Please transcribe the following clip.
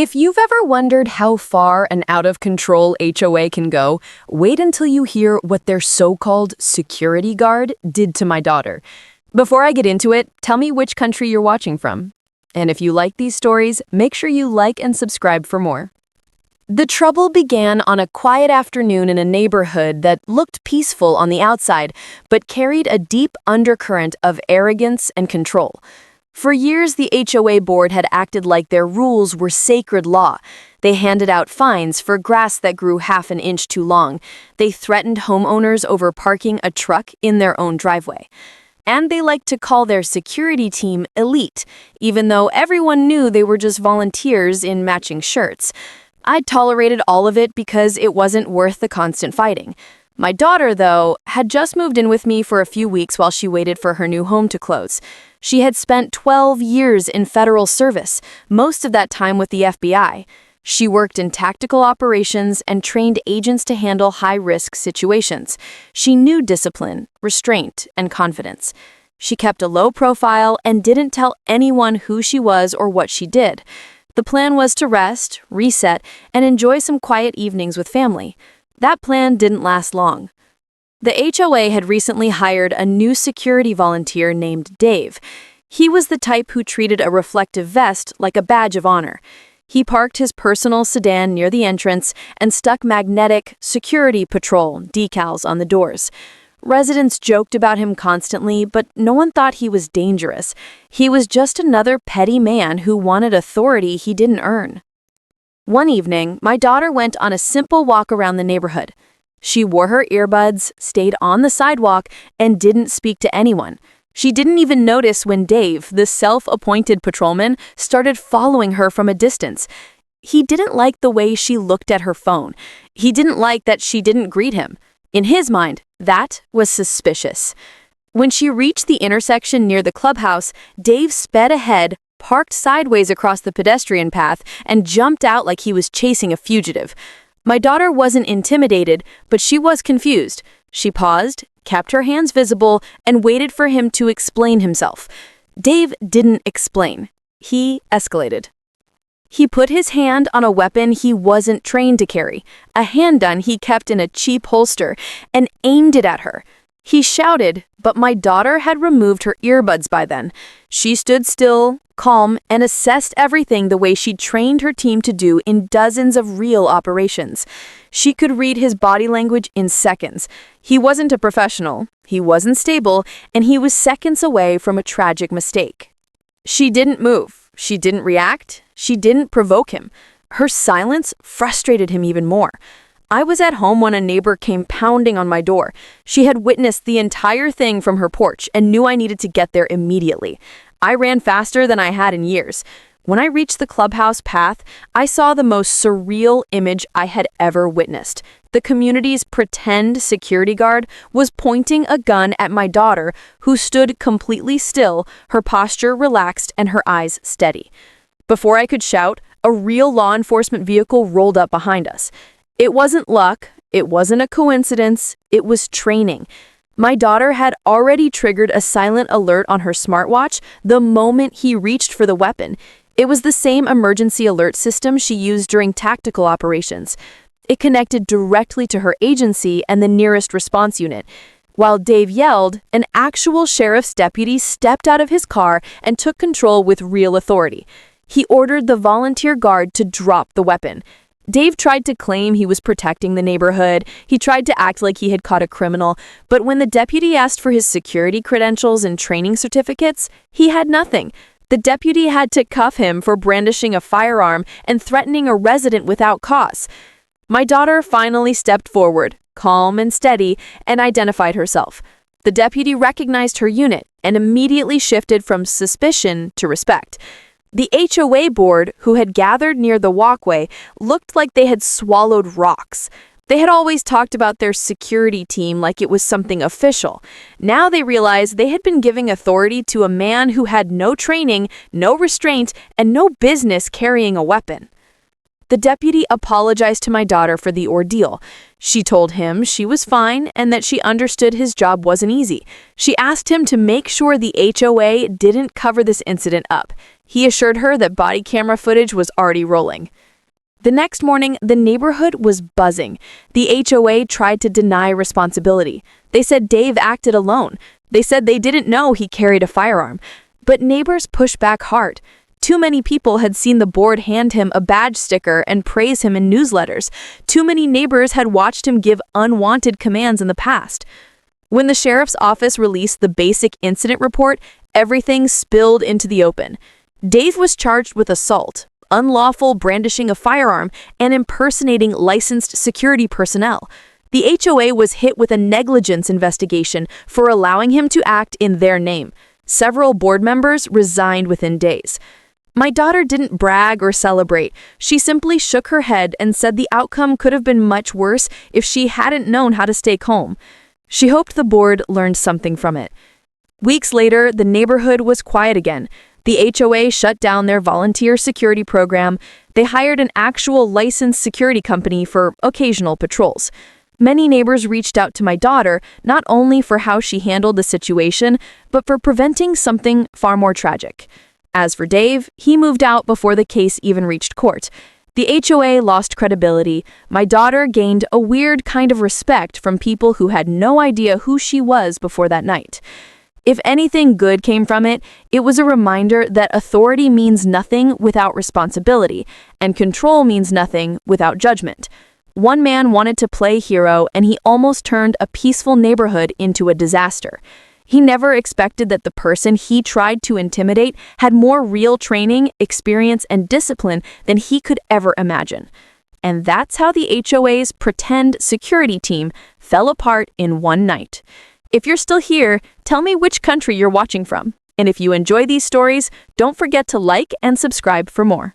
If you've ever wondered how far an out-of-control HOA can go, wait until you hear what their so-called security guard did to my daughter. Before I get into it, tell me which country you're watching from. And if you like these stories, make sure you like and subscribe for more. The trouble began on a quiet afternoon in a neighborhood that looked peaceful on the outside, but carried a deep undercurrent of arrogance and control. For years, the HOA board had acted like their rules were sacred law. They handed out fines for grass that grew half an inch too long. They threatened homeowners over parking a truck in their own driveway. And they liked to call their security team elite, even though everyone knew they were just volunteers in matching shirts. I tolerated all of it because it wasn't worth the constant fighting. My daughter, though, had just moved in with me for a few weeks while she waited for her new home to close. She had spent 12 years in federal service, most of that time with the FBI. She worked in tactical operations and trained agents to handle high-risk situations. She knew discipline, restraint, and confidence. She kept a low profile and didn't tell anyone who she was or what she did. The plan was to rest, reset, and enjoy some quiet evenings with family. That plan didn't last long. The HOA had recently hired a new security volunteer named Dave. He was the type who treated a reflective vest like a badge of honor. He parked his personal sedan near the entrance and stuck magnetic "Security Patrol" decals on the doors. Residents joked about him constantly, but no one thought he was dangerous. He was just another petty man who wanted authority he didn't earn. One evening, my daughter went on a simple walk around the neighborhood. She wore her earbuds, stayed on the sidewalk, and didn't speak to anyone. She didn't even notice when Dave, the self-appointed patrolman, started following her from a distance. He didn't like the way she looked at her phone. He didn't like that she didn't greet him. In his mind, that was suspicious. When she reached the intersection near the clubhouse, Dave sped ahead, parked sideways across the pedestrian path, and jumped out like he was chasing a fugitive. My daughter wasn't intimidated, but she was confused. She paused, kept her hands visible, and waited for him to explain himself. Dave didn't explain. He escalated. He put his hand on a weapon he wasn't trained to carry, a handgun he kept in a cheap holster, and aimed it at her. He shouted, but my daughter had removed her earbuds by then. She stood still, calm, and assessed everything the way she'd trained her team to do in dozens of real operations. She could read his body language in seconds. He wasn't a professional, he wasn't stable, and he was seconds away from a tragic mistake. She didn't move, she didn't react, she didn't provoke him. Her silence frustrated him even more. I was at home when a neighbor came pounding on my door. She had witnessed the entire thing from her porch and knew I needed to get there immediately. I ran faster than I had in years. When I reached the clubhouse path, I saw the most surreal image I had ever witnessed. The community's pretend security guard was pointing a gun at my daughter, who stood completely still, her posture relaxed and her eyes steady. Before I could shout, a real law enforcement vehicle rolled up behind us. It wasn't luck, it wasn't a coincidence, it was training. My daughter had already triggered a silent alert on her smartwatch the moment he reached for the weapon. It was the same emergency alert system she used during tactical operations. It connected directly to her agency and the nearest response unit. While Dave yelled, an actual sheriff's deputy stepped out of his car and took control with real authority. He ordered the volunteer guard to drop the weapon. Dave tried to claim he was protecting the neighborhood. He tried to act like he had caught a criminal, but when the deputy asked for his security credentials and training certificates, he had nothing. The deputy had to cuff him for brandishing a firearm and threatening a resident without cause. My daughter finally stepped forward, calm and steady, and identified herself. The deputy recognized her unit and immediately shifted from suspicion to respect. The HOA board, who had gathered near the walkway, looked like they had swallowed rocks. They had always talked about their security team like it was something official. Now they realized they had been giving authority to a man who had no training, no restraint, and no business carrying a weapon. The deputy apologized to my daughter for the ordeal. She told him she was fine and that she understood his job wasn't easy. She asked him to make sure the HOA didn't cover this incident up. He assured her that body camera footage was already rolling. The next morning, the neighborhood was buzzing. The HOA tried to deny responsibility. They said Dave acted alone. They said they didn't know he carried a firearm. But neighbors pushed back hard. Too many people had seen the board hand him a badge sticker and praise him in newsletters. Too many neighbors had watched him give unwanted commands in the past. When the sheriff's office released the basic incident report, everything spilled into the open. Dave was charged with assault, unlawful brandishing a firearm, and impersonating licensed security personnel. The HOA was hit with a negligence investigation for allowing him to act in their name. Several board members resigned within days. My daughter didn't brag or celebrate. She simply shook her head and said the outcome could have been much worse if she hadn't known how to stay calm. She hoped the board learned something from it. Weeks later, the neighborhood was quiet again. The HOA shut down their volunteer security program. They hired an actual licensed security company for occasional patrols. Many neighbors reached out to my daughter, not only for how she handled the situation, but for preventing something far more tragic. As for Dave, he moved out before the case even reached court. The HOA lost credibility. My daughter gained a weird kind of respect from people who had no idea who she was before that night. If anything good came from it, it was a reminder that authority means nothing without responsibility, and control means nothing without judgment. One man wanted to play hero, and he almost turned a peaceful neighborhood into a disaster. He never expected that the person he tried to intimidate had more real training, experience, and discipline than he could ever imagine. And that's how the HOA's pretend security team fell apart in one night. If you're still here, tell me which country you're watching from. And if you enjoy these stories, don't forget to like and subscribe for more.